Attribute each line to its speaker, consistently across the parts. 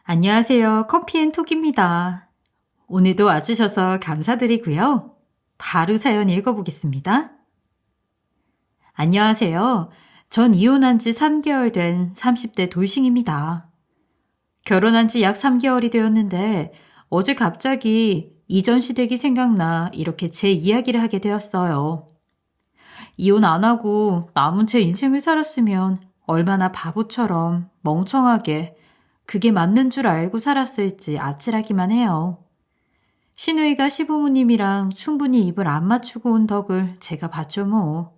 Speaker 1: 안녕하세요. 커피앤톡입니다. 오늘도 와주셔서 감사드리고요. 바로 사연 읽어보겠습니다. 안녕하세요. 전 이혼한 지 3개월 된 30대 돌싱입니다. 결혼한 지 약 3개월이 되었는데 어제 갑자기 이전 시댁이 생각나 이렇게 제 이야기를 하게 되었어요. 이혼 안 하고 남은 제 인생을 살았으면 얼마나 바보처럼 멍청하게 그게 맞는 줄 알고 살았을지 아찔하기만 해요. 시누이가 시부모님이랑 충분히 입을 안 맞추고 온 덕을 제가 봤죠 뭐.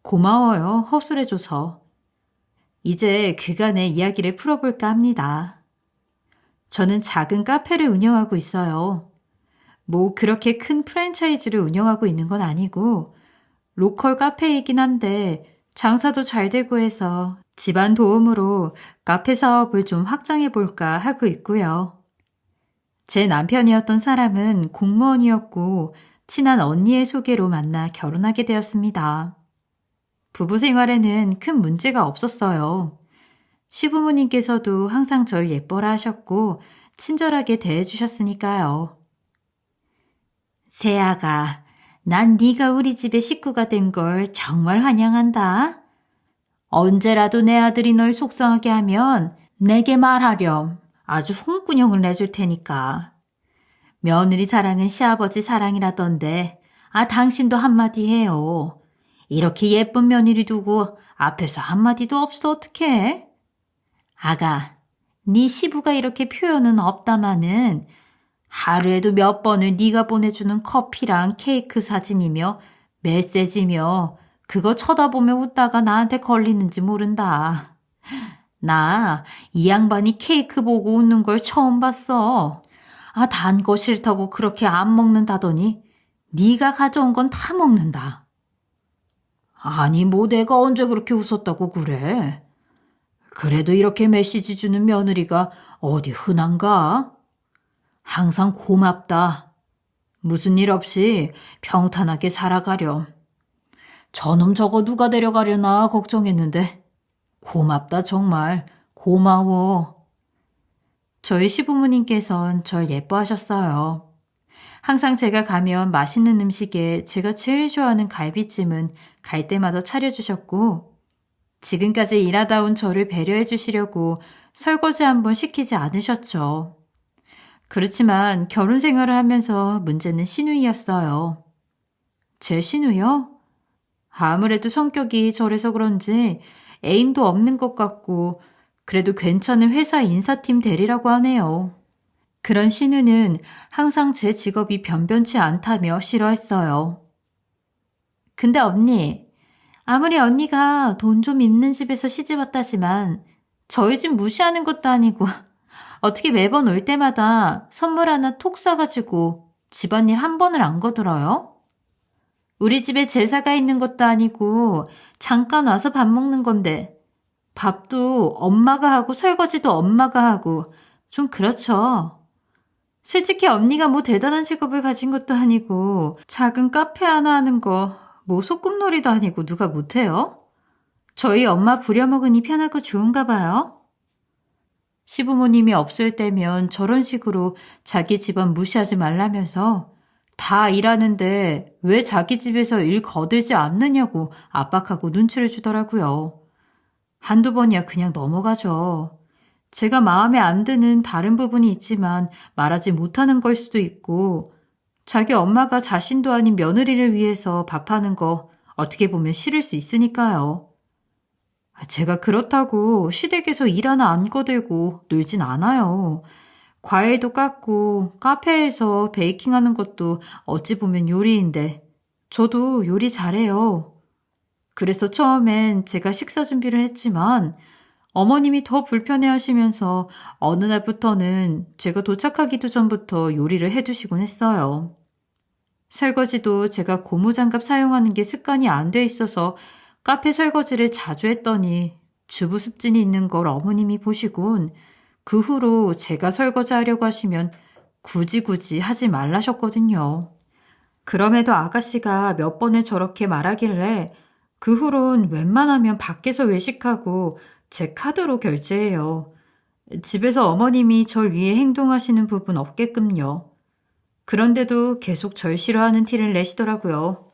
Speaker 1: 고마워요, 허술해줘서. 이제 그간의 이야기를 풀어볼까 합니다. 저는 작은 카페를 운영하고 있어요. 뭐 그렇게 큰 프랜차이즈를 운영하고 있는 건 아니고 로컬 카페이긴 한데 장사도 잘 되고 해서 집안 도움으로 카페 사업을 좀 확장해 볼까 하고 있고요. 제 남편이었던 사람은 공무원이었고 친한 언니의 소개로 만나 결혼하게 되었습니다. 부부 생활에는 큰 문제가 없었어요. 시부모님께서도 항상 절 예뻐라 하셨고 친절하게 대해주셨으니까요. 세아가, 난 네가 우리 집의 식구가 된 걸 정말 환영한다. 언제라도 내 아들이 널 속상하게 하면 내게 말하렴. 아주 홍군형을 내줄 테니까. 며느리 사랑은 시아버지 사랑이라던데 당신도 한마디 해요. 이렇게 예쁜 며느리 두고 앞에서 한마디도 없어 어떡해? 아가, 네 시부가 이렇게 표현은 없다마는 하루에도 몇 번을 네가 보내주는 커피랑 케이크 사진이며 메시지며 그거 쳐다보며 웃다가 나한테 걸리는지 모른다. 나 이 양반이 케이크 보고 웃는 걸 처음 봤어. 단 거 싫다고 그렇게 안 먹는다더니 네가 가져온 건 다 먹는다. 아니 뭐 내가 언제 그렇게 웃었다고 그래? 그래도 이렇게 메시지 주는 며느리가 어디 흔한가? 항상 고맙다. 무슨 일 없이 평탄하게 살아가렴. 저놈 저거 누가 데려가려나 걱정했는데 고맙다 정말 고마워. 저희 시부모님께선 절 예뻐하셨어요. 항상 제가 가면 맛있는 음식에 제가 제일 좋아하는 갈비찜은 갈 때마다 차려주셨고 지금까지 일하다 온 저를 배려해 주시려고 설거지 한번 시키지 않으셨죠. 그렇지만 결혼 생활을 하면서 문제는 시누이였어요. 제 시누이요? 아무래도 성격이 저래서 그런지 애인도 없는 것 같고 그래도 괜찮은 회사 인사팀 대리라고 하네요. 그런 시누는 항상 제 직업이 변변치 않다며 싫어했어요. 근데 언니, 아무리 언니가 돈 좀 있는 집에서 시집 왔다지만 저희 집 무시하는 것도 아니고 어떻게 매번 올 때마다 선물 하나 톡 싸가지고 집안일 한 번을 안 거들어요? 우리 집에 제사가 있는 것도 아니고 잠깐 와서 밥 먹는 건데 밥도 엄마가 하고 설거지도 엄마가 하고 좀 그렇죠. 솔직히 언니가 뭐 대단한 직업을 가진 것도 아니고 작은 카페 하나 하는 거 뭐 소꿉놀이도 아니고 누가 못해요? 저희 엄마 부려먹으니 편하고 좋은가 봐요. 시부모님이 없을 때면 저런 식으로 자기 집안 무시하지 말라면서 다 일하는데 왜 자기 집에서 일 거들지 않느냐고 압박하고 눈치를 주더라고요. 한두 번이야 그냥 넘어가죠. 제가 마음에 안 드는 다른 부분이 있지만 말하지 못하는 걸 수도 있고 자기 엄마가 자신도 아닌 며느리를 위해서 밥하는 거 어떻게 보면 싫을 수 있으니까요. 제가 그렇다고 시댁에서 일 하나 안 거들고 놀진 않아요. 과일도 깎고 카페에서 베이킹하는 것도 어찌 보면 요리인데 저도 요리 잘해요. 그래서 처음엔 제가 식사 준비를 했지만 어머님이 더 불편해하시면서 어느 날부터는 제가 도착하기도 전부터 요리를 해두시곤 했어요. 설거지도 제가 고무장갑 사용하는 게 습관이 안 돼 있어서 카페 설거지를 자주 했더니 주부 습진이 있는 걸 어머님이 보시곤 그 후로 제가 설거지하려고 하시면 굳이 하지 말라셨거든요. 그럼에도 아가씨가 몇 번을 저렇게 말하길래 그 후론 웬만하면 밖에서 외식하고 제 카드로 결제해요. 집에서 어머님이 절 위해 행동하시는 부분 없게끔요. 그런데도 계속 절 싫어하는 티를 내시더라고요.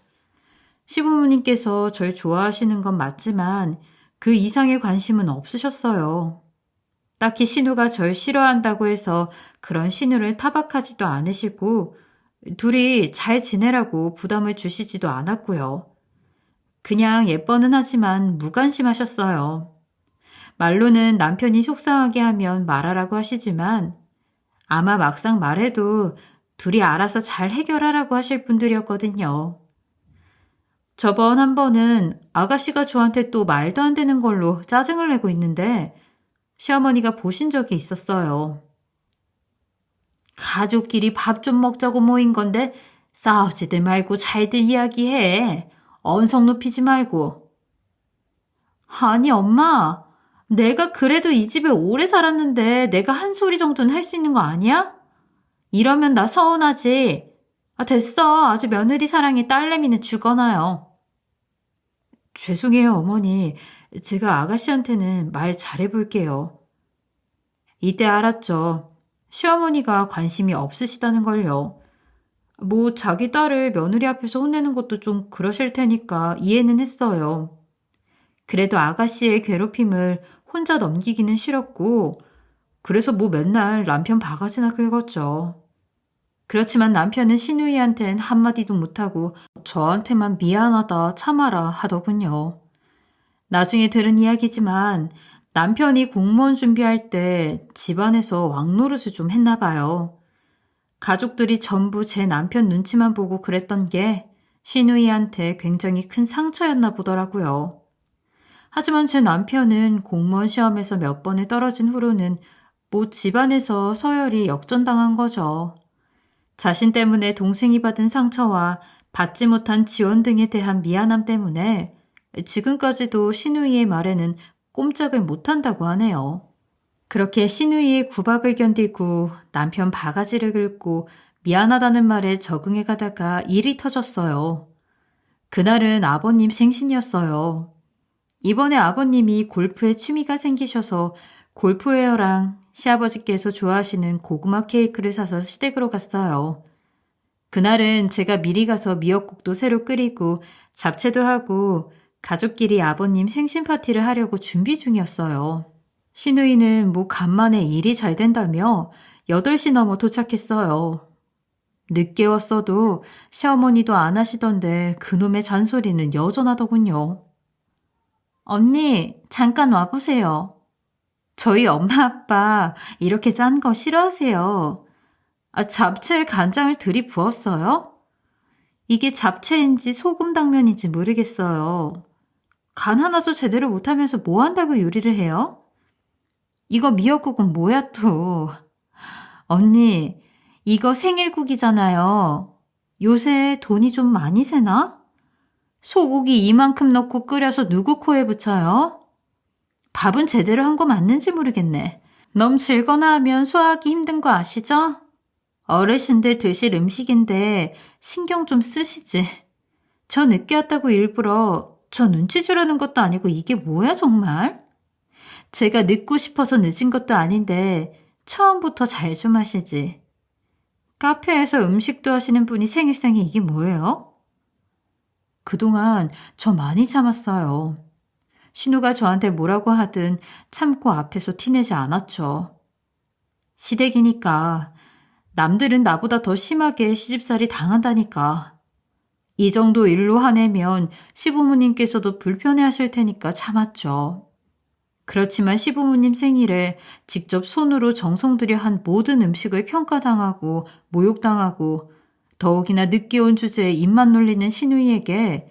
Speaker 1: 시부모님께서 절 좋아하시는 건 맞지만 그 이상의 관심은 없으셨어요. 딱히 신우가 절 싫어한다고 해서 그런 신우를 타박하지도 않으시고 둘이 잘 지내라고 부담을 주시지도 않았고요. 그냥 예뻐는 하지만 무관심하셨어요. 말로는 남편이 속상하게 하면 말하라고 하시지만 아마 막상 말해도 둘이 알아서 잘 해결하라고 하실 분들이었거든요. 저번 한 번은 아가씨가 저한테 또 말도 안 되는 걸로 짜증을 내고 있는데 시어머니가 보신 적이 있었어요. 가족끼리 밥 좀 먹자고 모인 건데 싸우지들 말고 잘들 이야기해. 언성 높이지 말고. 아니 엄마, 내가 그래도 이 집에 오래 살았는데 내가 한 소리 정도는 할 수 있는 거 아니야? 이러면 나 서운하지. 됐어. 아주 며느리 사랑에 딸내미는 죽어나요. 죄송해요, 어머니. 제가 아가씨한테는 말 잘해볼게요. 이때 알았죠. 시어머니가 관심이 없으시다는 걸요. 뭐 자기 딸을 며느리 앞에서 혼내는 것도 좀 그러실 테니까 이해는 했어요. 그래도 아가씨의 괴롭힘을 혼자 넘기기는 싫었고 그래서 뭐 맨날 남편 바가지나 긁었죠. 그렇지만 남편은 신우이한텐 한마디도 못하고 저한테만 미안하다 참아라 하더군요. 나중에 들은 이야기지만 남편이 공무원 준비할 때 집안에서 왕노릇을 좀 했나 봐요. 가족들이 전부 제 남편 눈치만 보고 그랬던 게 신우이한테 굉장히 큰 상처였나 보더라고요. 하지만 제 남편은 공무원 시험에서 몇 번에 떨어진 후로는 뭐 집안에서 서열이 역전당한 거죠. 자신 때문에 동생이 받은 상처와 받지 못한 지원 등에 대한 미안함 때문에 지금까지도 신우이의 말에는 꼼짝을 못한다고 하네요. 그렇게 신우이의 구박을 견디고 남편 바가지를 긁고 미안하다는 말에 적응해 가다가 일이 터졌어요. 그날은 아버님 생신이었어요. 이번에 아버님이 골프에 취미가 생기셔서 골프웨어랑 시아버지께서 좋아하시는 고구마 케이크를 사서 시댁으로 갔어요. 그날은 제가 미리 가서 미역국도 새로 끓이고 잡채도 하고 가족끼리 아버님 생신 파티를 하려고 준비 중이었어요. 신우이는 뭐 간만에 일이 잘 된다며 8시 넘어 도착했어요. 늦게 왔어도 시어머니도 안 하시던데 그놈의 잔소리는 여전하더군요. 언니, 잠깐 와보세요. 저희 엄마 아빠 이렇게 짠 거 싫어하세요. 잡채에 간장을 들이부었어요? 이게 잡채인지 소금 당면인지 모르겠어요. 간 하나도 제대로 못하면서 뭐 한다고 요리를 해요? 이거 미역국은 뭐야 또. 언니, 이거 생일국이잖아요. 요새 돈이 좀 많이 새나? 소고기 이만큼 넣고 끓여서 누구 코에 붙여요? 밥은 제대로 한 거 맞는지 모르겠네. 넘칠거나 하면 소화하기 힘든 거 아시죠? 어르신들 드실 음식인데 신경 좀 쓰시지. 저 늦게 왔다고 일부러 저 눈치 주려는 것도 아니고 이게 뭐야 정말? 제가 늦고 싶어서 늦은 것도 아닌데 처음부터 잘 좀 하시지. 카페에서 음식도 하시는 분이 생일상에 이게 뭐예요? 그동안 저 많이 참았어요. 신우가 저한테 뭐라고 하든 참고 앞에서 티내지 않았죠. 시댁이니까 남들은 나보다 더 심하게 시집살이 당한다니까. 이 정도 일로 화내면 시부모님께서도 불편해하실 테니까 참았죠. 그렇지만 시부모님 생일에 직접 손으로 정성 들여 한 모든 음식을 평가당하고 모욕당하고 더욱이나 늦게 온 주제에 입만 놀리는 신우이에게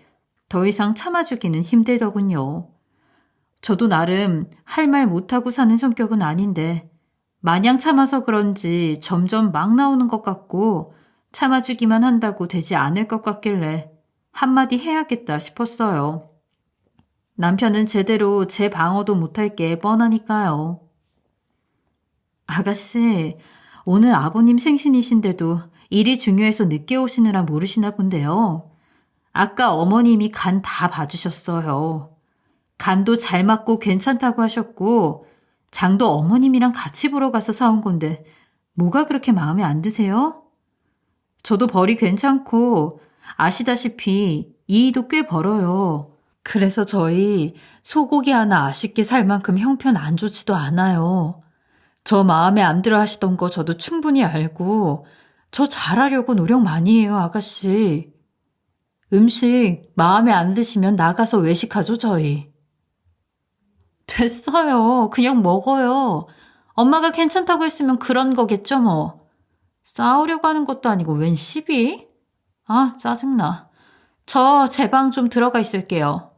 Speaker 1: 더 이상 참아주기는 힘들더군요. 저도 나름 할 말 못하고 사는 성격은 아닌데 마냥 참아서 그런지 점점 막 나오는 것 같고 참아주기만 한다고 되지 않을 것 같길래 한마디 해야겠다 싶었어요. 남편은 제대로 제 방어도 못할 게 뻔하니까요. 아가씨, 오늘 아버님 생신이신데도 일이 중요해서 늦게 오시느라 모르시나 본데요. 아까 어머님이 간 다 봐주셨어요. 간도 잘 맞고 괜찮다고 하셨고 장도 어머님이랑 같이 보러 가서 사온 건데 뭐가 그렇게 마음에 안 드세요? 저도 벌이 괜찮고 아시다시피 이의도 꽤 벌어요. 그래서 저희 소고기 하나 아쉽게 살 만큼 형편 안 좋지도 않아요. 저 마음에 안 들어 하시던 거 저도 충분히 알고 저 잘하려고 노력 많이 해요, 아가씨. 음식 마음에 안 드시면 나가서 외식하죠, 저희. 됐어요. 그냥 먹어요. 엄마가 괜찮다고 했으면 그런 거겠죠, 뭐. 싸우려고 하는 것도 아니고 웬 시비? 아, 짜증나. 저 제 방 좀 들어가 있을게요.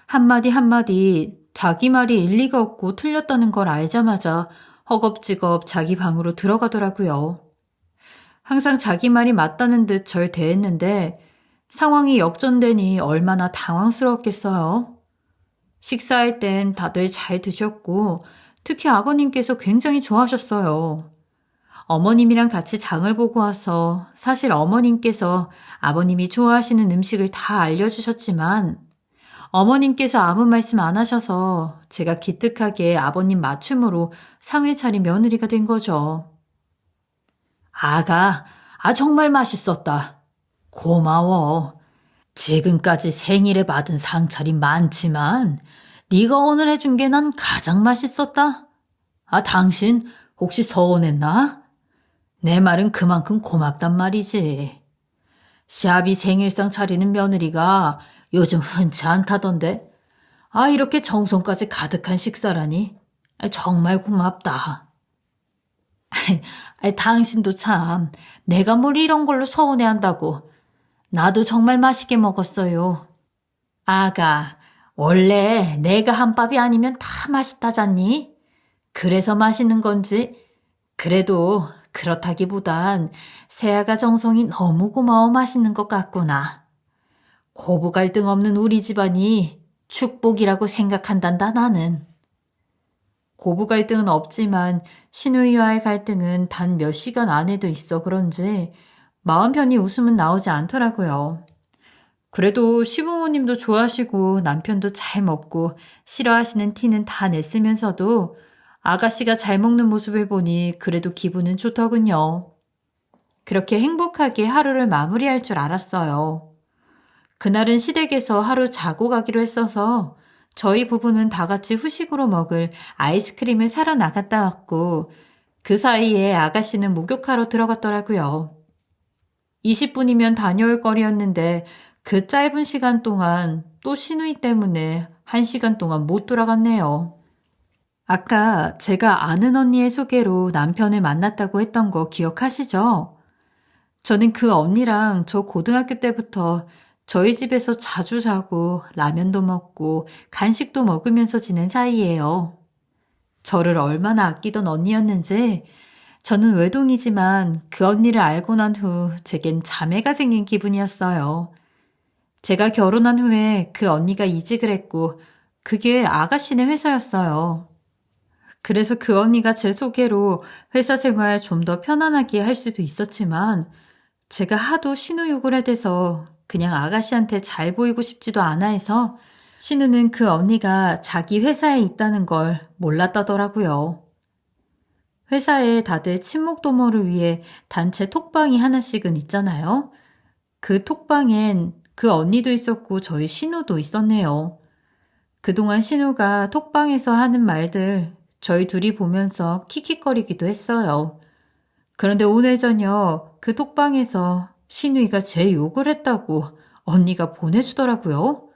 Speaker 1: 한마디 한마디 자기 말이 일리가 없고 틀렸다는 걸 알자마자 허겁지겁 자기 방으로 들어가더라고요. 항상 자기 말이 맞다는 듯 절 대했는데 상황이 역전되니 얼마나 당황스러웠겠어요. 식사할 땐 다들 잘 드셨고 특히 아버님께서 굉장히 좋아하셨어요. 어머님이랑 같이 장을 보고 와서 사실 어머님께서 아버님이 좋아하시는 음식을 다 알려주셨지만 어머님께서 아무 말씀 안 하셔서 제가 기특하게 아버님 맞춤으로 상을 차린 며느리가 된 거죠. 아가, 정말 맛있었다. 고마워. 지금까지 생일에 받은 상차림 많지만 네가 오늘 해준 게 난 가장 맛있었다. 당신 혹시 서운했나? 내 말은 그만큼 고맙단 말이지. 시아비 생일상 차리는 며느리가 요즘 흔치 않다던데. 이렇게 정성까지 가득한 식사라니. 정말 고맙다. 당신도 참 내가 뭘 이런 걸로 서운해한다고. 나도 정말 맛있게 먹었어요. 아가, 원래 내가 한 밥이 아니면 다 맛있다잖니? 그래서 맛있는 건지. 그래도 그렇다기보단 새아가 정성이 너무 고마워 맛있는 것 같구나. 고부 갈등 없는 우리 집안이 축복이라고 생각한단다 나는. 고부 갈등은 없지만 시누이와의 갈등은 단 몇 시간 안에도 있어 그런지 마음 편히 웃음은 나오지 않더라고요. 그래도 시부모님도 좋아하시고 남편도 잘 먹고 싫어하시는 티는 다 냈으면서도 아가씨가 잘 먹는 모습을 보니 그래도 기분은 좋더군요. 그렇게 행복하게 하루를 마무리할 줄 알았어요. 그날은 시댁에서 하루 자고 가기로 했어서 저희 부부는 다 같이 후식으로 먹을 아이스크림을 사러 나갔다 왔고 그 사이에 아가씨는 목욕하러 들어갔더라고요. 20분이면 다녀올 거리였는데 그 짧은 시간 동안 또 시누이 때문에 1시간 동안 못 돌아갔네요. 아까 제가 아는 언니의 소개로 남편을 만났다고 했던 거 기억하시죠? 저는 그 언니랑 저 고등학교 때부터 저희 집에서 자주 자고 라면도 먹고 간식도 먹으면서 지낸 사이예요. 저를 얼마나 아끼던 언니였는지 저는 외동이지만 그 언니를 알고 난 후 제겐 자매가 생긴 기분이었어요. 제가 결혼한 후에 그 언니가 이직을 했고 그게 아가씨네 회사였어요. 그래서 그 언니가 제 소개로 회사 생활 좀 더 편안하게 할 수도 있었지만 제가 하도 신우욕을 해대서 그냥 아가씨한테 잘 보이고 싶지도 않아 해서 신우는 그 언니가 자기 회사에 있다는 걸 몰랐다더라고요. 회사에 다들 친목도모를 위해 단체 톡방이 하나씩은 있잖아요. 그 톡방엔 그 언니도 있었고 저희 신우도 있었네요. 그동안 신우가 톡방에서 하는 말들 저희 둘이 보면서 킥킥거리기도 했어요. 그런데 오늘 저녁 그 톡방에서 신우이가 제 욕을 했다고 언니가 보내주더라고요.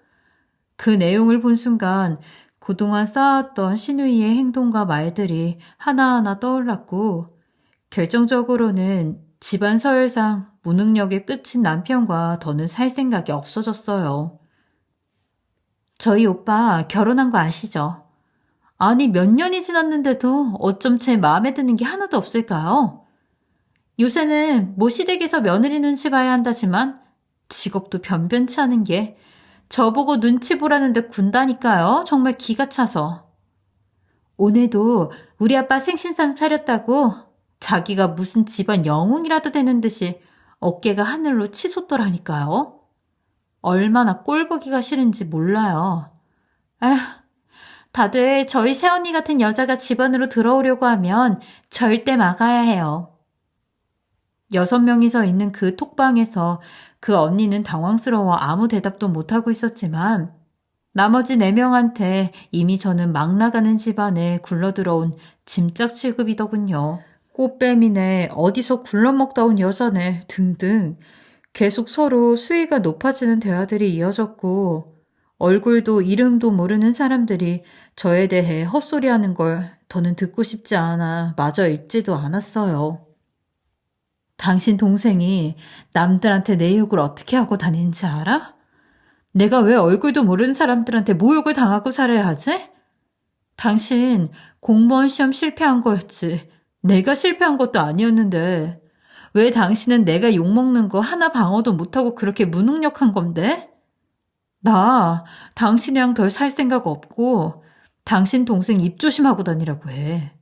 Speaker 1: 그 내용을 본 순간 그동안 쌓았던 신우이의 행동과 말들이 하나하나 떠올랐고 결정적으로는 집안 서열상 무능력의 끝인 남편과 더는 살 생각이 없어졌어요. 저희 오빠 결혼한 거 아시죠? 아니 몇 년이 지났는데도 어쩜 제 마음에 드는 게 하나도 없을까요? 요새는 뭐 시댁에서 며느리 눈치 봐야 한다지만 직업도 변변치 않은 게 저보고 눈치 보라는데 군다니까요. 정말 기가 차서. 오늘도 우리 아빠 생신상 차렸다고 자기가 무슨 집안 영웅이라도 되는 듯이 어깨가 하늘로 치솟더라니까요. 얼마나 꼴보기가 싫은지 몰라요. 에휴, 다들 저희 새언니 같은 여자가 집안으로 들어오려고 하면 절대 막아야 해요. 6명이서 있는 그 톡방에서 그 언니는 당황스러워 아무 대답도 못하고 있었지만 나머지 4명한테 이미 저는 막 나가는 집안에 굴러들어온 짐짝 취급이더군요. 꽃뱀이네, 어디서 굴러먹다 온 여자네 등등 계속 서로 수위가 높아지는 대화들이 이어졌고 얼굴도 이름도 모르는 사람들이 저에 대해 헛소리하는 걸 더는 듣고 싶지 않아 마저 읽지도 않았어요. 당신 동생이 남들한테 내 욕을 어떻게 하고 다니는지 알아? 내가 왜 얼굴도 모르는 사람들한테 모욕을 당하고 살아야 하지? 당신 공무원 시험 실패한 거였지. 내가 실패한 것도 아니었는데 왜 당신은 내가 욕먹는 거 하나 방어도 못하고 그렇게 무능력한 건데? 나 당신이랑 덜 살 생각 없고 당신 동생 입 조심하고 다니라고 해.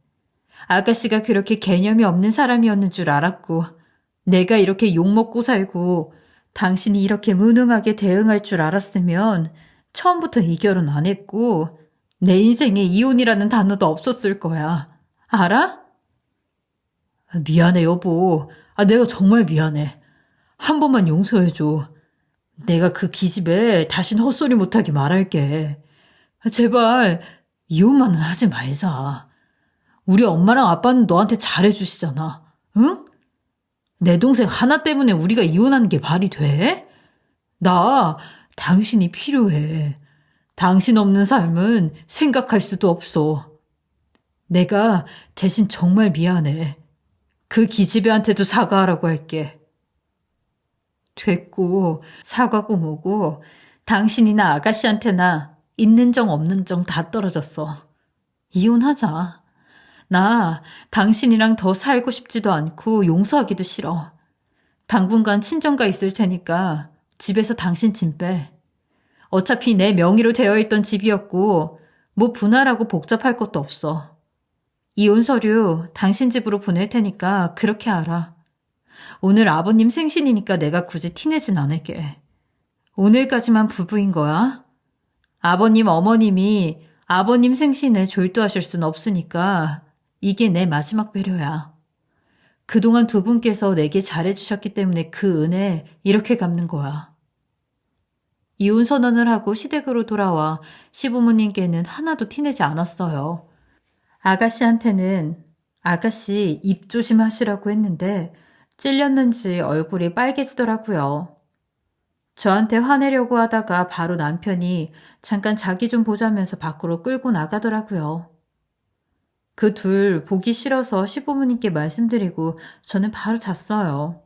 Speaker 1: 아가씨가 그렇게 개념이 없는 사람이었는 줄 알았고 내가 이렇게 욕먹고 살고 당신이 이렇게 무능하게 대응할 줄 알았으면 처음부터 이 결혼 안 했고 내 인생에 이혼이라는 단어도 없었을 거야. 알아? 미안해 여보. 내가 정말 미안해. 한 번만 용서해줘. 내가 그 기집애 다신 헛소리 못하게 말할게. 제발 이혼만은 하지 말자. 우리 엄마랑 아빠는 너한테 잘해주시잖아. 응? 내 동생 하나 때문에 우리가 이혼하는 게 말이 돼? 나 당신이 필요해. 당신 없는 삶은 생각할 수도 없어. 내가 대신 정말 미안해. 그 기집애한테도 사과하라고 할게. 됐고 사과고 뭐고 당신이나 아가씨한테나 있는 정 없는 정 다 떨어졌어. 이혼하자. 나 당신이랑 더 살고 싶지도 않고 용서하기도 싫어. 당분간 친정가 있을 테니까 집에서 당신 짐 빼. 어차피 내 명의로 되어 있던 집이었고 뭐 분할하고 복잡할 것도 없어. 이혼 서류 당신 집으로 보낼 테니까 그렇게 알아. 오늘 아버님 생신이니까 내가 굳이 티내진 않을게. 오늘까지만 부부인 거야. 아버님 어머님이 아버님 생신에 졸도하실 순 없으니까 이게 내 마지막 배려야. 그동안 두 분께서 내게 잘해주셨기 때문에 그 은혜 이렇게 갚는 거야. 이혼 선언을 하고 시댁으로 돌아와 시부모님께는 하나도 티내지 않았어요. 아가씨한테는 아가씨 입 조심하시라고 했는데 찔렸는지 얼굴이 빨개지더라고요. 저한테 화내려고 하다가 바로 남편이 잠깐 자기 좀 보자면서 밖으로 끌고 나가더라고요. 그 둘 보기 싫어서 시부모님께 말씀드리고 저는 바로 잤어요.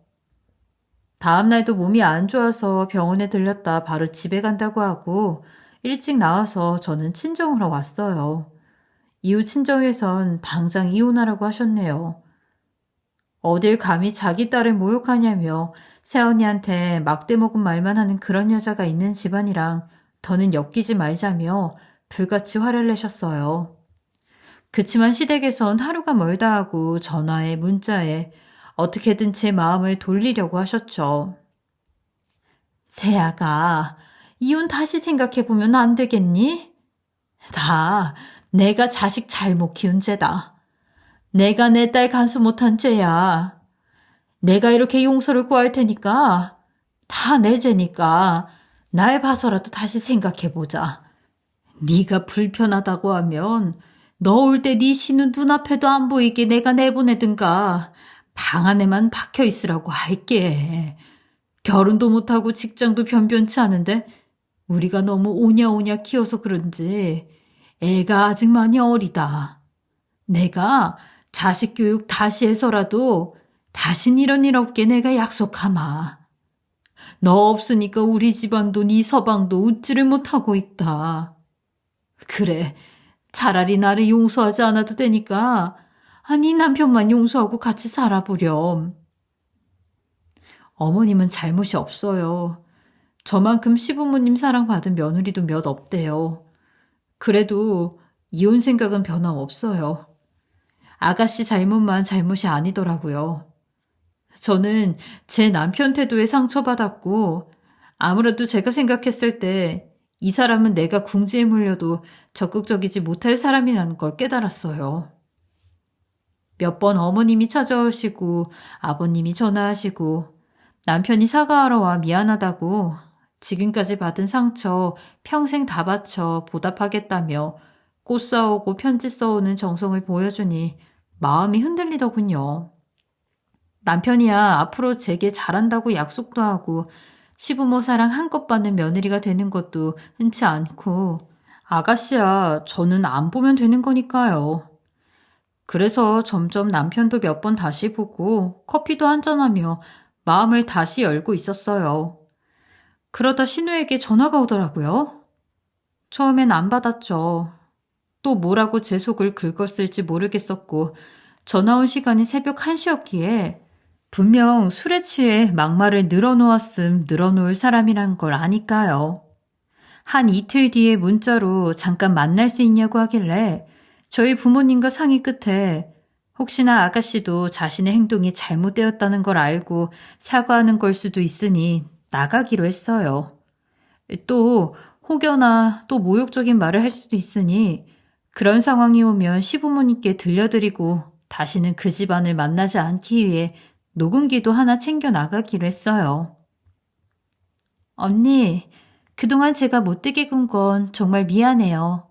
Speaker 1: 다음날도 몸이 안 좋아서 병원에 들렸다 바로 집에 간다고 하고 일찍 나와서 저는 친정으로 왔어요. 이후 친정에선 당장 이혼하라고 하셨네요. 어딜 감히 자기 딸을 모욕하냐며 새언니한테 막대 먹은 말만 하는 그런 여자가 있는 집안이랑 더는 엮이지 말자며 불같이 화를 내셨어요. 그치만 시댁에선 하루가 멀다 하고 전화에 문자에 어떻게든 제 마음을 돌리려고 하셨죠. 세아가 이혼 다시 생각해보면 안 되겠니? 다 내가 자식 잘못 키운 죄다. 내가 내 딸 간수 못한 죄야. 내가 이렇게 용서를 구할 테니까 다 내 죄니까 날 봐서라도 다시 생각해보자. 네가 불편하다고 하면 너 올 때 네 신우 눈앞에도 안 보이게 내가 내보내든가 방 안에만 박혀 있으라고 할게. 결혼도 못하고 직장도 변변치 않은데 우리가 너무 오냐오냐 키워서 그런지 애가 아직 많이 어리다. 내가 자식 교육 다시 해서라도 다신 이런 일 없게 내가 약속하마. 너 없으니까 우리 집안도 네 서방도 웃지를 못하고 있다. 그래, 차라리 나를 용서하지 않아도 되니까 네 남편만 용서하고 같이 살아보렴. 어머님은 잘못이 없어요. 저만큼 시부모님 사랑받은 며느리도 몇 없대요. 그래도 이혼 생각은 변함없어요. 아가씨 잘못만 잘못이 아니더라고요. 저는 제 남편 태도에 상처받았고 아무래도 제가 생각했을 때 이 사람은 내가 궁지에 물려도 적극적이지 못할 사람이라는 걸 깨달았어요. 몇 번 어머님이 찾아오시고 아버님이 전화하시고 남편이 사과하러 와 미안하다고 지금까지 받은 상처 평생 다 바쳐 보답하겠다며 꽃 사오고 편지 써오는 정성을 보여주니 마음이 흔들리더군요. 남편이야 앞으로 제게 잘한다고 약속도 하고 시부모 사랑 한껏 받는 며느리가 되는 것도 흔치 않고 아가씨야 저는 안 보면 되는 거니까요. 그래서 점점 남편도 몇 번 다시 보고 커피도 한잔하며 마음을 다시 열고 있었어요. 그러다 신우에게 전화가 오더라고요. 처음엔 안 받았죠. 또 뭐라고 제 속을 긁었을지 모르겠었고 전화 온 시간이 새벽 1시였기에 분명 술에 취해 막말을 늘어놓을 사람이란 걸 아니까요. 한 이틀 뒤에 문자로 잠깐 만날 수 있냐고 하길래 저희 부모님과 상의 끝에 혹시나 아가씨도 자신의 행동이 잘못되었다는 걸 알고 사과하는 걸 수도 있으니 나가기로 했어요. 또 혹여나 또 모욕적인 말을 할 수도 있으니 그런 상황이 오면 시부모님께 들려드리고 다시는 그 집안을 만나지 않기 위해 녹음기도 하나 챙겨 나가기로 했어요. 언니, 그동안 제가 못되게 군 건 정말 미안해요.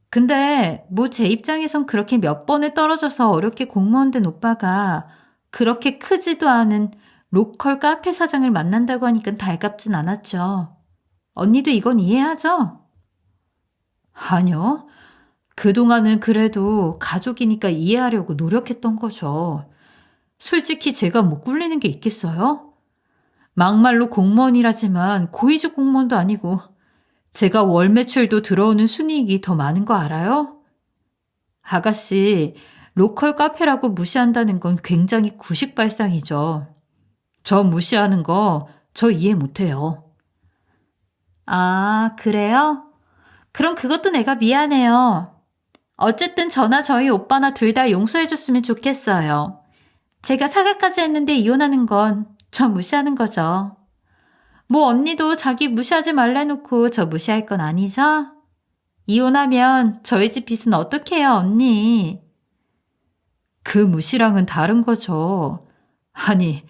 Speaker 1: 근데 뭐 제 입장에선 그렇게 몇 번을 떨어져서 어렵게 공무원 된 오빠가 그렇게 크지도 않은 로컬 카페 사장을 만난다고 하니까 달갑진 않았죠. 언니도 이건 이해하죠? 아니요. 그동안은 그래도 가족이니까 이해하려고 노력했던 거죠. 솔직히 제가 못 굴리는 게 있겠어요? 막말로 공무원이라지만 고위직 공무원도 아니고 제가 월 매출도 들어오는 순이익이 더 많은 거 알아요? 아가씨, 로컬 카페라고 무시한다는 건 굉장히 구식발상이죠. 저 무시하는 거 저 이해 못해요. 아, 그래요? 그럼 그것도 내가 미안해요. 어쨌든 저나 저희 오빠나 둘 다 용서해줬으면 좋겠어요. 제가 사과까지 했는데 이혼하는 건 저 무시하는 거죠. 뭐 언니도 자기 무시하지 말래놓고 저 무시할 건 아니죠? 이혼하면 저희 집 빚은 어떻게 해요, 언니? 그 무시랑은 다른 거죠. 아니,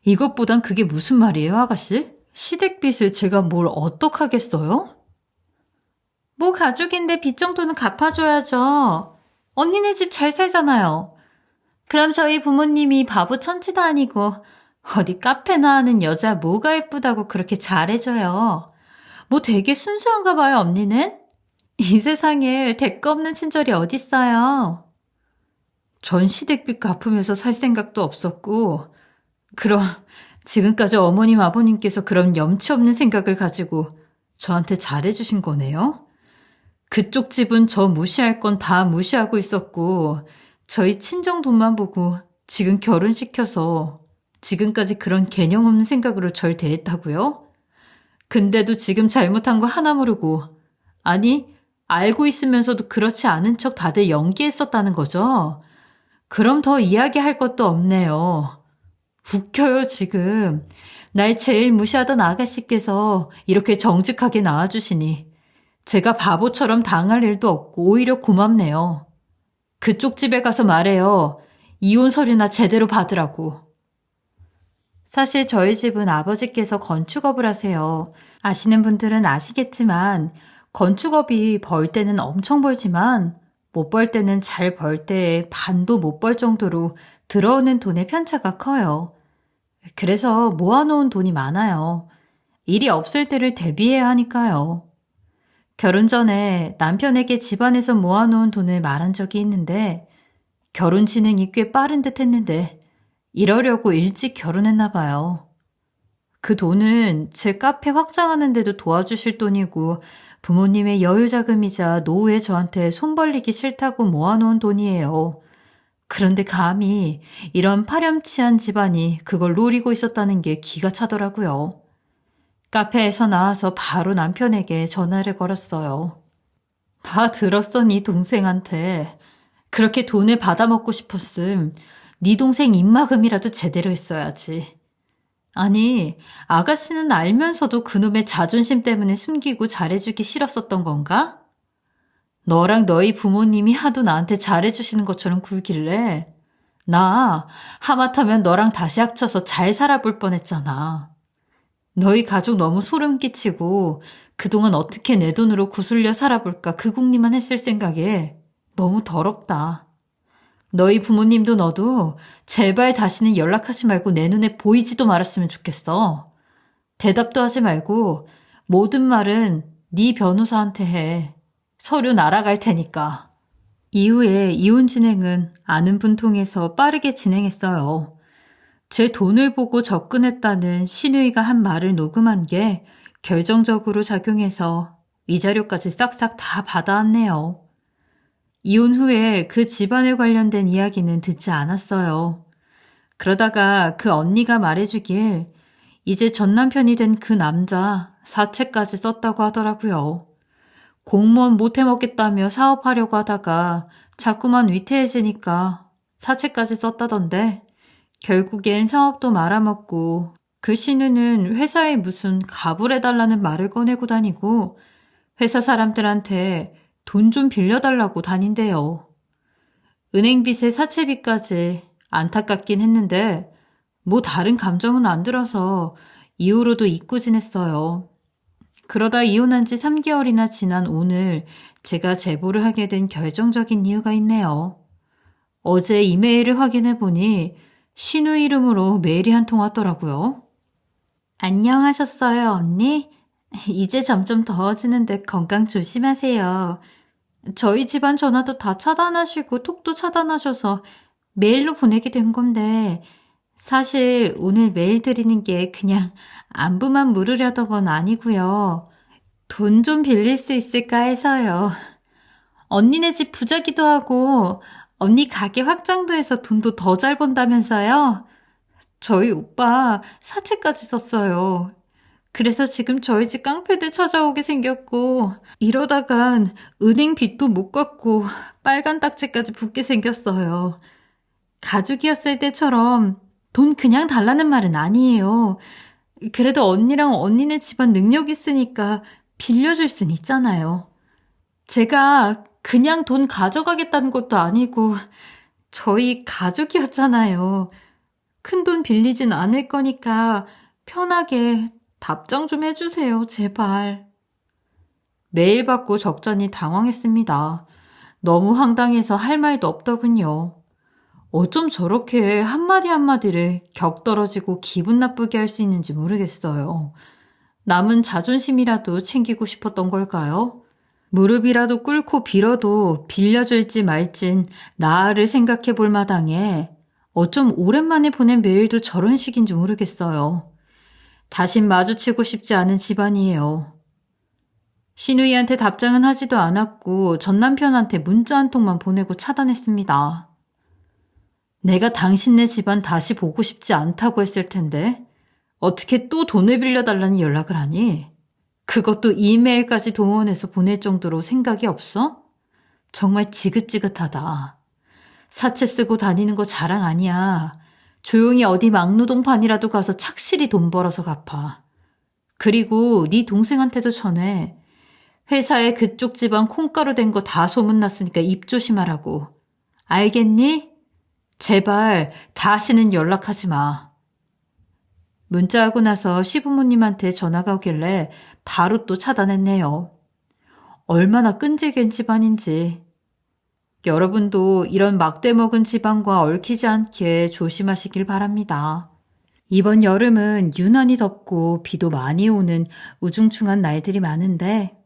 Speaker 1: 이것보단 그게 무슨 말이에요, 아가씨? 시댁빚을 제가 뭘 어떡하겠어요? 뭐 가족인데 빚 정도는 갚아줘야죠. 언니네 집 잘 살잖아요. 그럼 저희 부모님이 바보 천치도 아니고 어디 카페나 하는 여자 뭐가 예쁘다고 그렇게 잘해줘요. 뭐 되게 순수한가 봐요, 언니는? 이 세상에 대가 없는 친절이 어딨어요. 전 시댁빚 갚으면서 살 생각도 없었고 그럼 지금까지 어머님 아버님께서 그런 염치 없는 생각을 가지고 저한테 잘해주신 거네요? 그쪽 집은 저 무시할 건 다 무시하고 있었고 저희 친정 돈만 보고 지금 결혼시켜서 지금까지 그런 개념 없는 생각으로 절 대했다고요? 근데도 지금 잘못한 거 하나 모르고 아니 알고 있으면서도 그렇지 않은 척 다들 연기했었다는 거죠? 그럼 더 이야기할 것도 없네요. 웃겨요 지금. 날 제일 무시하던 아가씨께서 이렇게 정직하게 나와주시니 제가 바보처럼 당할 일도 없고 오히려 고맙네요. 그쪽 집에 가서 말해요. 이혼 서류나 제대로 받으라고. 사실 저희 집은 아버지께서 건축업을 하세요. 아시는 분들은 아시겠지만 건축업이 벌 때는 엄청 벌지만 못 벌 때는 잘 벌 때에 반도 못 벌 정도로 들어오는 돈의 편차가 커요. 그래서 모아놓은 돈이 많아요. 일이 없을 때를 대비해야 하니까요. 결혼 전에 남편에게 집안에서 모아놓은 돈을 말한 적이 있는데 결혼 진행이 꽤 빠른 듯 했는데 이러려고 일찍 결혼했나 봐요. 그 돈은 제 카페 확장하는 데도 도와주실 돈이고 부모님의 여유자금이자 노후에 저한테 손 벌리기 싫다고 모아놓은 돈이에요. 그런데 감히 이런 파렴치한 집안이 그걸 노리고 있었다는 게 기가 차더라고요. 카페에서 나와서 바로 남편에게 전화를 걸었어요. 다 들었어, 네 동생한테. 그렇게 돈을 받아먹고 싶었음. 네 동생 입막음이라도 제대로 했어야지. 아니, 아가씨는 알면서도 그놈의 자존심 때문에 숨기고 잘해주기 싫었었던 건가? 너랑 너희 부모님이 하도 나한테 잘해주시는 것처럼 굴길래 나 하마터면 너랑 다시 합쳐서 잘 살아볼 뻔했잖아. 너희 가족 너무 소름 끼치고 그동안 어떻게 내 돈으로 구슬려 살아볼까 그 궁리만 했을 생각에 너무 더럽다. 너희 부모님도 너도 제발 다시는 연락하지 말고 내 눈에 보이지도 말았으면 좋겠어. 대답도 하지 말고 모든 말은 네 변호사한테 해. 서류 날아갈 테니까. 이후에 이혼 진행은 아는 분 통해서 빠르게 진행했어요. 제 돈을 보고 접근했다는 신우이가 한 말을 녹음한 게 결정적으로 작용해서 위자료까지 싹싹 다 받아왔네요. 이혼 후에 그 집안에 관련된 이야기는 듣지 않았어요. 그러다가 그 언니가 말해주길 이제 전 남편이 된 그 남자 사채까지 썼다고 하더라고요. 공무원 못 해먹겠다며 사업하려고 하다가 자꾸만 위태해지니까 사채까지 썼다던데 결국엔 사업도 말아먹고 그 신우는 회사에 무슨 갑을 해달라는 말을 꺼내고 다니고 회사 사람들한테 돈 좀 빌려달라고 다닌대요. 은행 빚에 사채빚까지 안타깝긴 했는데 뭐 다른 감정은 안 들어서 이후로도 잊고 지냈어요. 그러다 이혼한 지 3개월이나 지난 오늘 제가 제보를 하게 된 결정적인 이유가 있네요. 어제 이메일을 확인해 보니 신우 이름으로 메일이 한 통 왔더라고요. 안녕하셨어요, 언니? 이제 점점 더워지는데 건강 조심하세요. 저희 집안 전화도 다 차단하시고 톡도 차단하셔서 메일로 보내게 된 건데 사실 오늘 메일 드리는 게 그냥 안부만 물으려던 건 아니고요. 돈 좀 빌릴 수 있을까 해서요. 언니네 집 부자기도 하고 언니 가게 확장도 해서 돈도 더 잘 번다면서요? 저희 오빠 사채까지 썼어요. 그래서 지금 저희 집 깡패들 찾아오게 생겼고 이러다간 은행 빚도 못 갚고 빨간 딱지까지 붙게 생겼어요. 가족이었을 때처럼 돈 그냥 달라는 말은 아니에요. 그래도 언니랑 언니네 집안 능력 있으니까 빌려줄 순 있잖아요. 제가 그냥 돈 가져가겠다는 것도 아니고 저희 가족이었잖아요. 큰 돈 빌리진 않을 거니까 편하게 답장 좀 해주세요, 제발. 메일 받고 적잖이 당황했습니다. 너무 황당해서 할 말도 없더군요. 어쩜 저렇게 한마디 한마디를 격 떨어지고 기분 나쁘게 할 수 있는지 모르겠어요. 남은 자존심이라도 챙기고 싶었던 걸까요? 무릎이라도 꿇고 빌어도 빌려줄지 말진 나를 생각해 볼 마당에 어쩜 오랜만에 보낸 메일도 저런 식인지 모르겠어요. 다신 마주치고 싶지 않은 집안이에요. 신우이한테 답장은 하지도 않았고 전 남편한테 문자 한 통만 보내고 차단했습니다. 내가 당신네 집안 다시 보고 싶지 않다고 했을 텐데 어떻게 또 돈을 빌려달라는 연락을 하니? 그것도 이메일까지 동원해서 보낼 정도로 생각이 없어? 정말 지긋지긋하다. 사채 쓰고 다니는 거 자랑 아니야. 조용히 어디 막노동판이라도 가서 착실히 돈 벌어서 갚아. 그리고 네 동생한테도 전해. 회사에 그쪽 집안 콩가루 된 거 다 소문났으니까 입 조심하라고. 알겠니? 제발 다시는 연락하지 마. 문자하고 나서 시부모님한테 전화가 오길래 바로 또 차단했네요. 얼마나 끈질긴 집안인지. 여러분도 이런 막대 먹은 집안과 얽히지 않게 조심하시길 바랍니다. 이번 여름은 유난히 덥고 비도 많이 오는 우중충한 날들이 많은데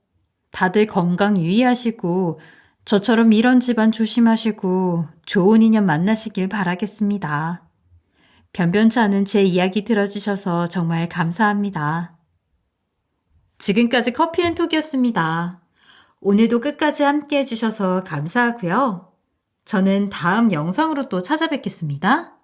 Speaker 1: 다들 건강 유의하시고 저처럼 이런 집안 조심하시고 좋은 인연 만나시길 바라겠습니다. 변변치 않은 제 이야기 들어주셔서 정말 감사합니다. 지금까지 커피앤톡이었습니다. 오늘도 끝까지 함께 해주셔서 감사하고요. 저는 다음 영상으로 또 찾아뵙겠습니다.